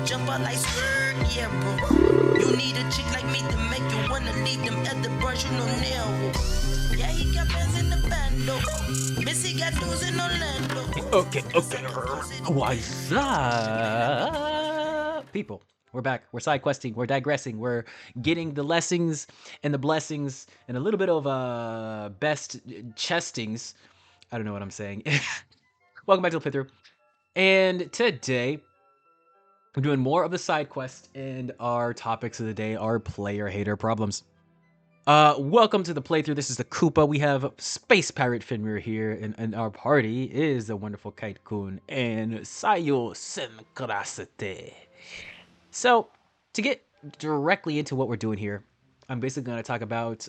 jump out like skirt, yeah, bro. You need a chick like me to make you wanna leave them at the brush, you know, nail. Yeah, he got bands in the band, though. Missy got dudes in Orlando. Okay. What's up, people? We're back. We're side questing. We're digressing. We're getting the lessons and the blessings and a little bit of best chestings. I don't know what I'm saying. Welcome back to the playthrough. And today we're doing more of the side quest, and our topics of the day are player hater problems. Welcome to the playthrough. This is the Koopa. We have Space Pirate Fenrir here, and our party is the wonderful Kite-kun and Sayo Senkrasete. So, to get directly into what we're doing here, I'm basically going to talk about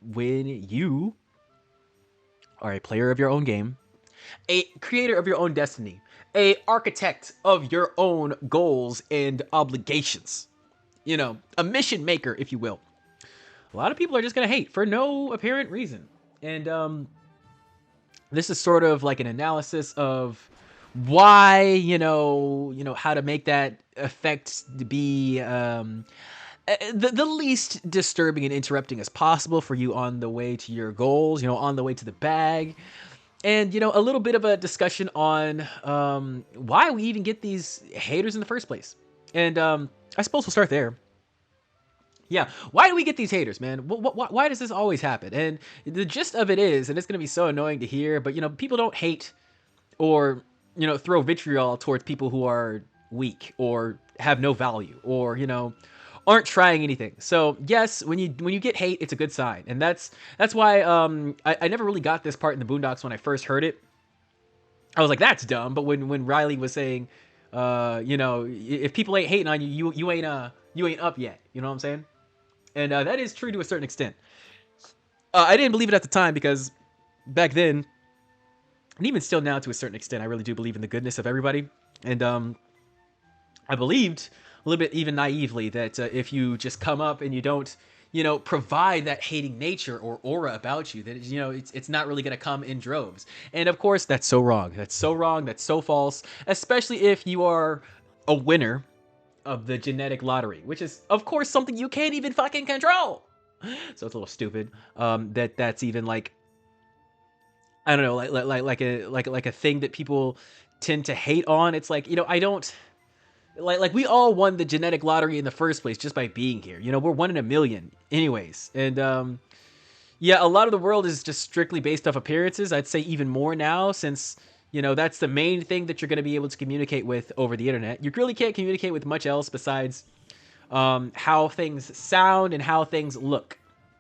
when you are a player of your own game, a creator of your own destiny, a architect of your own goals and obligations. You know, a mission maker, if you will. A lot of people are just going to hate for no apparent reason. And this is sort of like an analysis of why, you know, how to make that effect be the least disturbing and interrupting as possible for you on the way to your goals, you know, on the way to the bag. And, you know, a little bit of a discussion on why we even get these haters in the first place. And I suppose we'll start there. Yeah, why do we get these haters, man? Why does this always happen? And the gist of it is, and it's going to be so annoying to hear, but, you know, people don't hate or, you know, throw vitriol towards people who are weak or have no value or, you know, aren't trying anything. So, yes, when you get hate, it's a good sign. And that's why I never really got this part in the Boondocks when I first heard it. I was like, that's dumb. But when Riley was saying, you know, if people ain't hating on you, you ain't up yet. You know what I'm saying? And that is true to a certain extent. I didn't believe it at the time because back then, and even still now to a certain extent, I really do believe in the goodness of everybody. And I believed a little bit even naively that if you just come up and you don't, you know, provide that hating nature or aura about you, that, you know, it's not really going to come in droves. And of course, that's so wrong. That's so wrong. That's so false, especially if you are a winner of the genetic lottery, which is of course something you can't even fucking control. So it's a little stupid that's even like, I don't know, like a thing that people tend to hate on. It's like, you know, I don't like we all won the genetic lottery in the first place just by being here. You know, we're 1 in a million anyways. And yeah, a lot of the world is just strictly based off appearances. I'd say even more now, since, you know, that's the main thing that you're going to be able to communicate with over the internet. You really can't communicate with much else besides how things sound and how things look.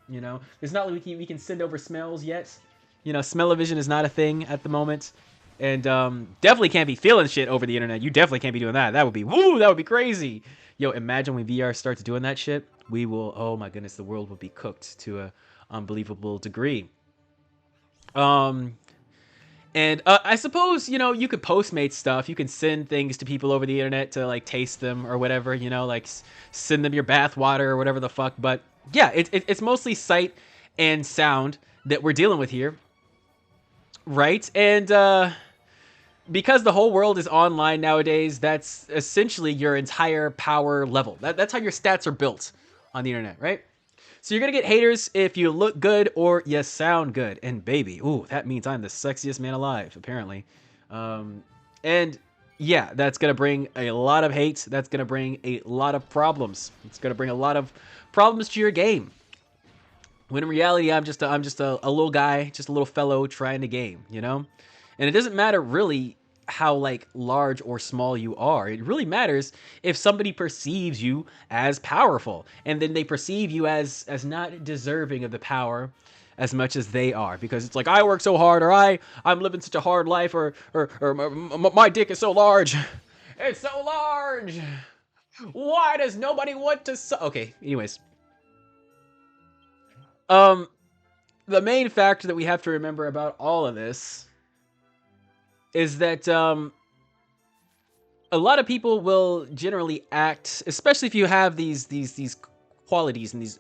You know, there's not like we can send over smells yet. You know, smell-o-vision is not a thing at the moment. And definitely can't be feeling shit over the internet. You definitely can't be doing that. That would be, woo, that would be crazy. Yo, imagine when VR starts doing that shit. We will, oh my goodness, the world will be cooked to a unbelievable degree. And I suppose, you know, you could Postmate stuff. You can send things to people over the internet to, like, taste them or whatever, you know, like, send them your bath water or whatever the fuck. But, yeah, it's mostly sight and sound that we're dealing with here, right? And because the whole world is online nowadays, that's essentially your entire power level. That's how your stats are built on the internet, right? So you're going to get haters if you look good or you sound good. And baby, ooh, that means I'm the sexiest man alive, apparently. And yeah, that's going to bring a lot of hate. That's going to bring a lot of problems. It's going to bring a lot of problems to your game. When in reality, I'm just a little guy, just a little fellow trying to game, you know? And it doesn't matter really how like large or small you are. It really matters if somebody perceives you as powerful, and then they perceive you as not deserving of the power as much as they are, because it's like, I work so hard, or I'm living such a hard life, or my dick is so large. It's so large. Why does nobody want to okay, anyways. The main factor that we have to remember about all of this is that a lot of people will generally act, especially if you have these qualities and these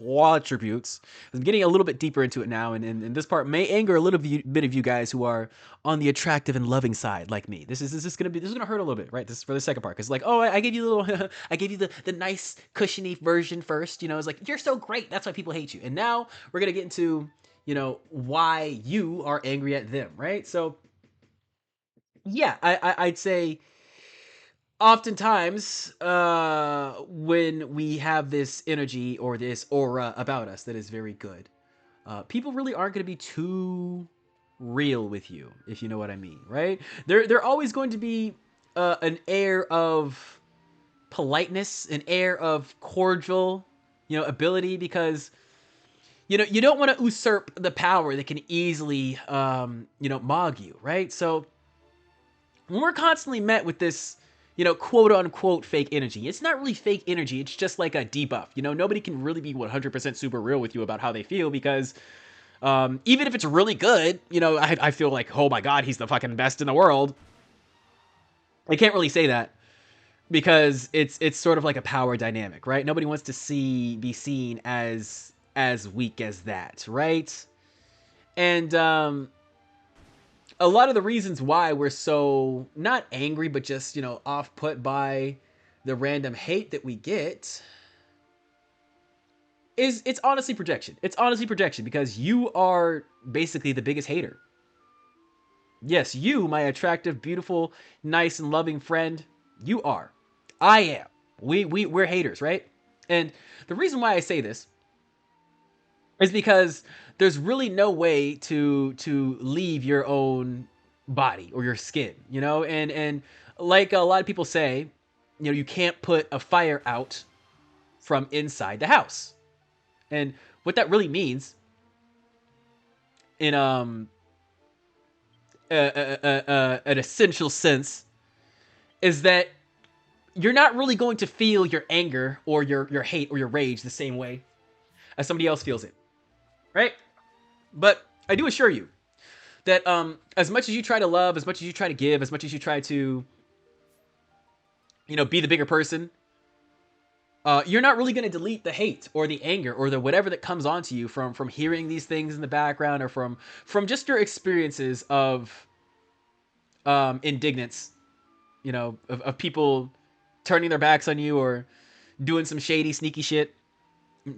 quattributes. I'm getting a little bit deeper into it now, and this part may anger a little bit of you guys who are on the attractive and loving side, like me. This is gonna hurt a little bit, right? This is for the second part, because like, oh, I gave you a little, I gave you the nice cushiony version first. You know, it's like you're so great, that's why people hate you. And now we're gonna get into, you know, why you are angry at them, right? So yeah, I'd say oftentimes when we have this energy or this aura about us that is very good, people really aren't going to be too real with you, if you know what I mean, right? They're always going to be an air of politeness, an air of cordial, you know, ability, because you know you don't want to usurp the power that can easily you know, mog you, right? So when we're constantly met with this, you know, quote unquote fake energy, it's not really fake energy. It's just like a debuff. You know, nobody can really be 100% super real with you about how they feel, because even if it's really good, you know, I feel like, oh my God, he's the fucking best in the world. I can't really say that, because it's sort of like a power dynamic, right? Nobody wants to be seen as weak as that, right? And a lot of the reasons why we're so not angry, but just, you know, off put by the random hate that we get is it's honestly projection. It's honestly projection, because you are basically the biggest hater. Yes, you, my attractive, beautiful, nice, and loving friend, you are. I am. We're haters, right? And the reason why I say this is because there's really no way to leave your own body or your skin, you know? And like a lot of people say, you know, you can't put a fire out from inside the house. And what that really means in an essential sense is that you're not really going to feel your anger or your hate or your rage the same way as somebody else feels it, right? But I do assure you that as much as you try to love, as much as you try to give, as much as you try to, you know, be the bigger person, you're not really going to delete the hate or the anger or the whatever that comes onto you from hearing these things in the background, or from just your experiences of indignance, you know, of people turning their backs on you or doing some shady, sneaky shit.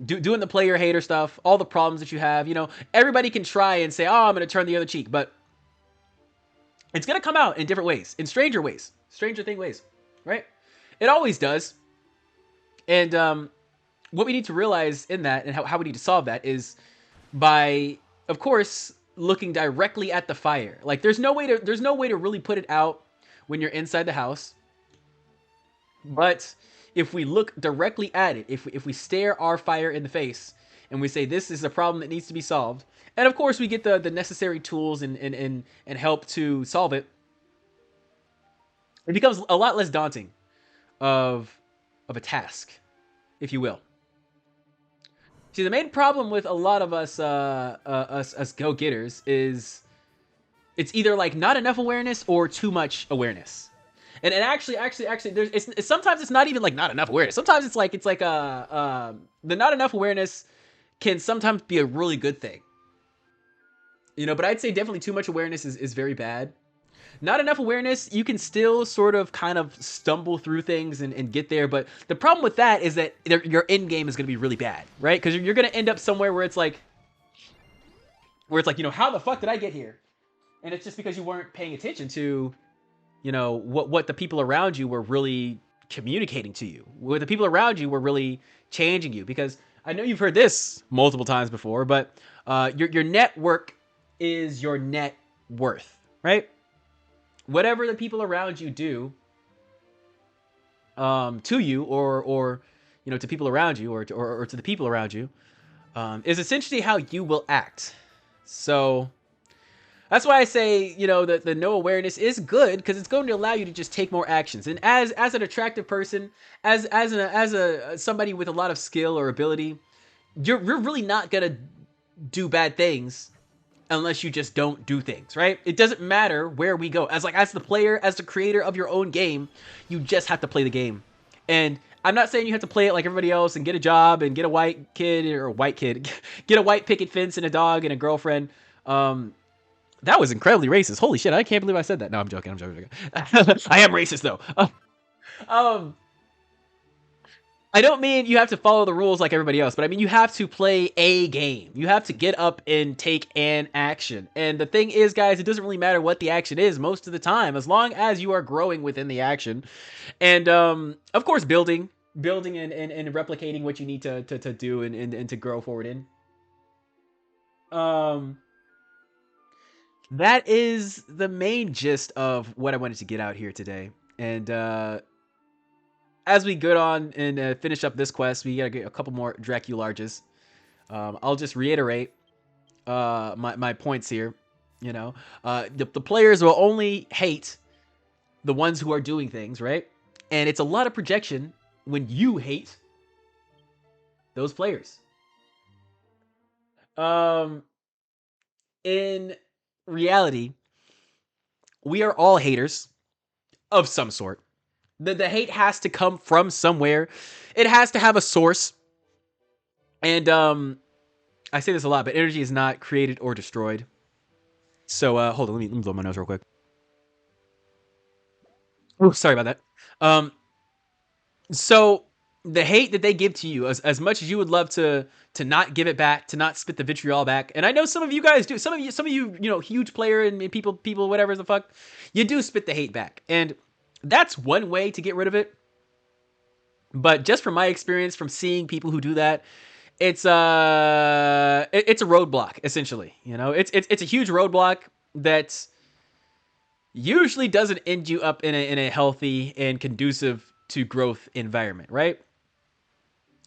Doing the player hater stuff, all the problems that you have, you know, everybody can try and say, oh, I'm going to turn the other cheek, but it's going to come out in different ways, in stranger thing ways, right? It always does. And what we need to realize in that, and how we need to solve that, is by, of course, looking directly at the fire. Like there's no way to really put it out when you're inside the house. But if we look directly at it, if we stare our fire in the face and we say this is a problem that needs to be solved, and of course we get the necessary tools and help to solve it, it becomes a lot less daunting of a task, if you will. See, the main problem with a lot of us us go-getters is it's either like not enough awareness or too much awareness. And actually, there's sometimes it's not even like not enough awareness. Sometimes it's like the not enough awareness can sometimes be a really good thing, you know. But I'd say definitely too much awareness is very bad. Not enough awareness, you can still sort of kind of stumble through things and get there. But the problem with that is that your end game is going to be really bad, right? Because you're going to end up somewhere where it's like, you know, how the fuck did I get here? And it's just because you weren't paying attention to, you know, what the people around you were really communicating to you. What the people around you were really changing you. Because I know you've heard this multiple times before, but your network is your net worth, right? Whatever the people around you do to you, or you know, to people around you, or to the people around you, is essentially how you will act. So that's why I say, you know, that the no awareness is good, because it's going to allow you to just take more actions. And as an attractive person, as somebody with a lot of skill or ability, you're really not gonna do bad things unless you just don't do things, right? It doesn't matter where we go. As the player, as the creator of your own game, you just have to play the game. And I'm not saying you have to play it like everybody else and get a job and get a white kid or a white kid, get a white picket fence and a dog and a girlfriend. Um, that was incredibly racist. Holy shit! I can't believe I said that. No, I'm joking. I'm joking. I am racist though. Um, I don't mean you have to follow the rules like everybody else, but I mean you have to play a game. You have to get up and take an action. And the thing is, guys, it doesn't really matter what the action is most of the time, as long as you are growing within the action. And of course, building and replicating what you need to do and to grow forward in. Um, that is the main gist of what I wanted to get out here today. And as we go on and finish up this quest, we gotta get a couple more Dracularges. I'll just reiterate my points here. You know, the players will only hate the ones who are doing things, right? And it's a lot of projection when you hate those players. Um, in reality, we are all haters of some sort. The hate has to come from somewhere. It has to have a source. And I say this a lot, but energy is not created or destroyed. So hold on, let me blow my nose real quick. Oh, sorry about that. So the hate that they give to you, as much as you would love to not give it back, to not spit the vitriol back, and I know some of you guys do. Some of you, you know, huge player and people, whatever the fuck, you do spit the hate back, and that's one way to get rid of it. But just from my experience, from seeing people who do that, it's it's a roadblock essentially. You know, it's a huge roadblock that usually doesn't end you up in a healthy and conducive to growth environment, right?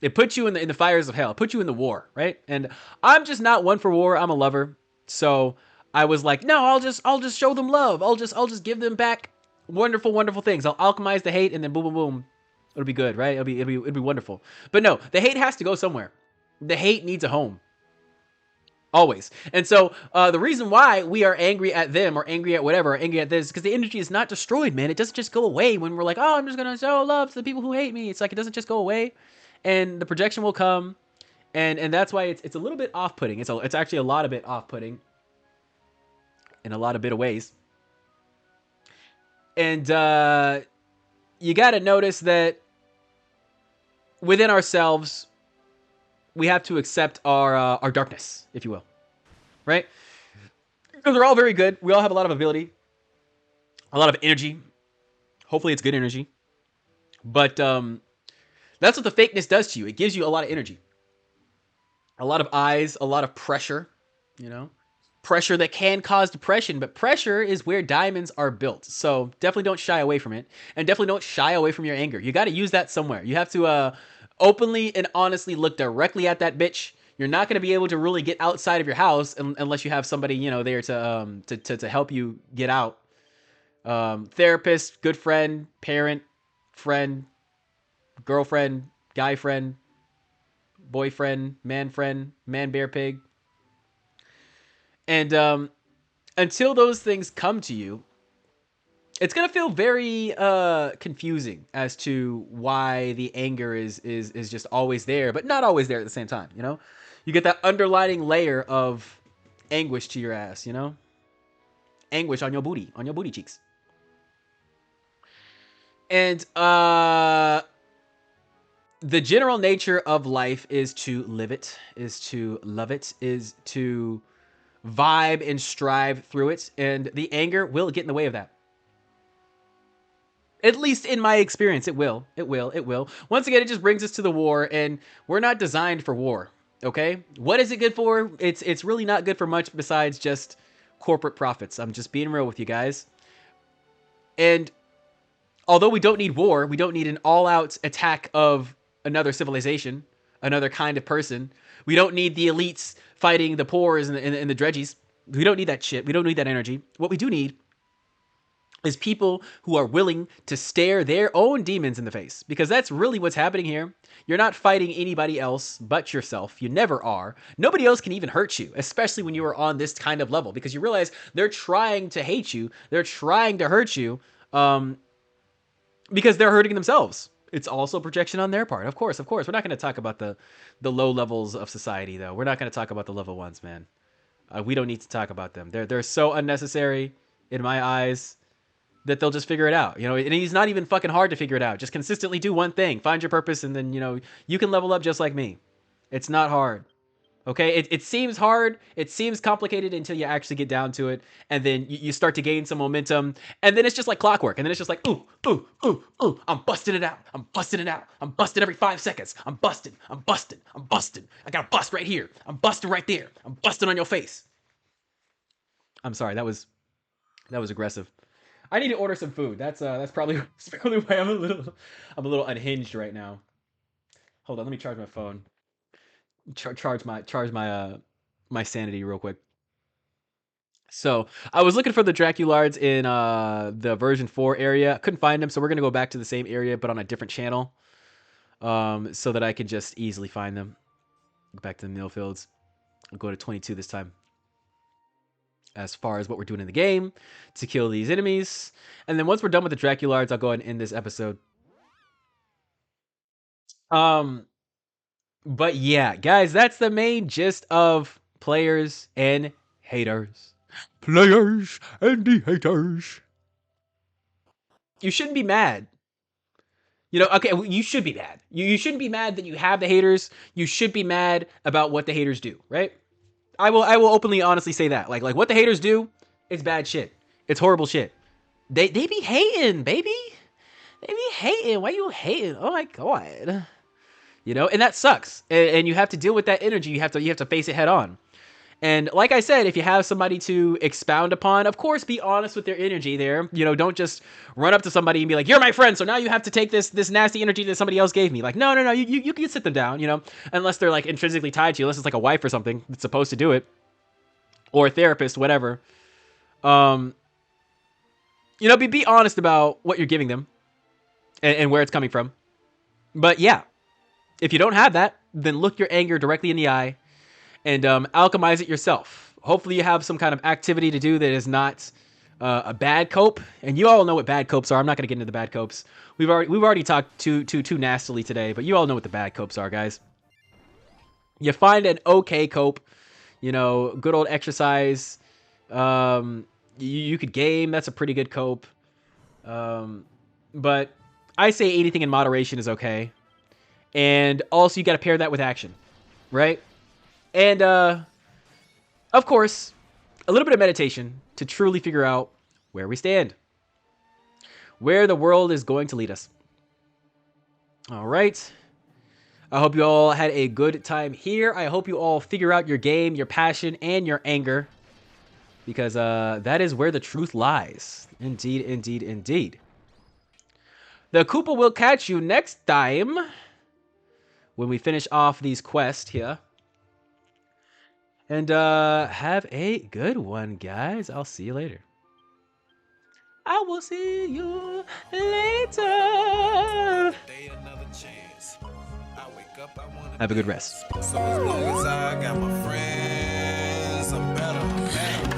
It puts you in the fires of hell. It puts you in the war, right? And I'm just not one for war. I'm a lover, so I was like, no, I'll just show them love. I'll just give them back wonderful things. I'll alchemize the hate, and then boom, boom, boom, it'll be good, right? It'll be wonderful. But no, the hate has to go somewhere. The hate needs a home. Always. And so the reason why we are angry at them or angry at whatever, or angry at this, because the energy is not destroyed, man. It doesn't just go away when we're like, oh, I'm just going to show love to the people who hate me. It's like it doesn't just go away. And the projection will come. And that's why it's a little bit off-putting. It's actually a lot of bit off-putting in a lot of bit of ways. And you got to notice that within ourselves, we have to accept our darkness, if you will, right? Because we're all very good. We all have a lot of ability, a lot of energy. Hopefully, it's good energy. But that's what the fakeness does to you. It gives you a lot of energy, a lot of eyes, a lot of pressure. You know, pressure that can cause depression. But pressure is where diamonds are built. So definitely don't shy away from it, and definitely don't shy away from your anger. You got to use that somewhere. You have to openly and honestly look directly at that bitch. You're not going to be able to really get outside of your house unless you have somebody, you know, there to help you get out. Therapist, good friend, parent, friend, girlfriend, guy friend, boyfriend, man bear pig. And until those things come to you, it's gonna feel very confusing as to why the anger is just always there, but not always there at the same time. You know, you get that underlining layer of anguish to your ass. You know, anguish on your booty cheeks. And the general nature of life is to live it, is to love it, is to vibe and strive through it, and the anger will get in the way of that. At least in my experience, it will. It will. It will. Once again, it just brings us to the war, and we're not designed for war. Okay? What is it good for? It's really not good for much besides just corporate profits. I'm just being real with you guys. And although we don't need war, we don't need an all-out attack of another civilization, another kind of person. We don't need the elites fighting the poors and the dredgies. We don't need that shit. We don't need that energy. What we do need is people who are willing to stare their own demons in the face, because that's really what's happening here. You're not fighting anybody else but yourself. You never are. Nobody else can even hurt you, especially when you are on this kind of level, because you realize they're trying to hate you. They're trying to hurt you because they're hurting themselves. It's also projection on their part. Of course. We're not going to talk about the low levels of society, though. We're not going to talk about the level ones, man. We don't need to talk about them. They're so unnecessary in my eyes that they'll just figure it out. You know, and he's not even fucking hard to figure it out. Just consistently do one thing, find your purpose, and then, you know, you can level up just like me. It's not hard. Okay, it seems hard, it seems complicated until you actually get down to it, and then you start to gain some momentum, and then it's just like clockwork, and then it's just like, ooh, I'm busting it out, I'm busting every 5 seconds, I'm busting, I got a bust right here, I'm busting right there, I'm busting on your face. I'm sorry, that was aggressive. I need to order some food. That's probably why I'm a little unhinged right now. Hold on, let me charge my phone. Charge my my sanity real quick. So I was looking for the Draculards in the version 4 area. Couldn't find them, so we're gonna go back to the same area but on a different channel, so that I can just easily find them. Go back to the mill fields. I'll go to 22 this time. As far as what we're doing in the game to kill these enemies, and then once we're done with the Draculards, I'll go ahead and end this episode. But yeah, guys, that's the main gist of players and haters. Players and the haters. You shouldn't be mad. You know, okay, you should be mad. You shouldn't be mad that you have the haters. You should be mad about what the haters do, right? I will openly honestly say that. Like what the haters do, it's bad shit. It's horrible shit. They be hating, baby. They be hating. Why you hating? Oh my god. You know, and that sucks. And you have to deal with that energy. You have to face it head on. And like I said, if you have somebody to expound upon, of course, be honest with their energy there. You know, don't just run up to somebody and be like, "You're my friend, so now you have to take this nasty energy that somebody else gave me." Like, no, you can sit them down, you know, unless they're like intrinsically tied to you, unless it's like a wife or something that's supposed to do it, or a therapist, whatever. You know, be honest about what you're giving them and where it's coming from. But yeah, if you don't have that, then look your anger directly in the eye and alchemize it yourself. Hopefully you have some kind of activity to do that is not a bad cope. And you all know what bad copes are. I'm not going to get into the bad copes. We've already talked too nastily today, but you all know what the bad copes are, guys. You find an okay cope, you know, good old exercise. You could game. That's a pretty good cope. But I say anything in moderation is okay. And also you got to pair that with action, right? And, of course, a little bit of meditation to truly figure out where we stand, where the world is going to lead us. All right. I hope you all had a good time here. I hope you all figure out your game, your passion, and your anger, because that is where the truth lies. Indeed, indeed, indeed. The Koopa will catch you next time when we finish off these quests here. And have a good one, guys. I'll see you later. I will see you later. Have a good rest. So as long as I got my friends, I'm better.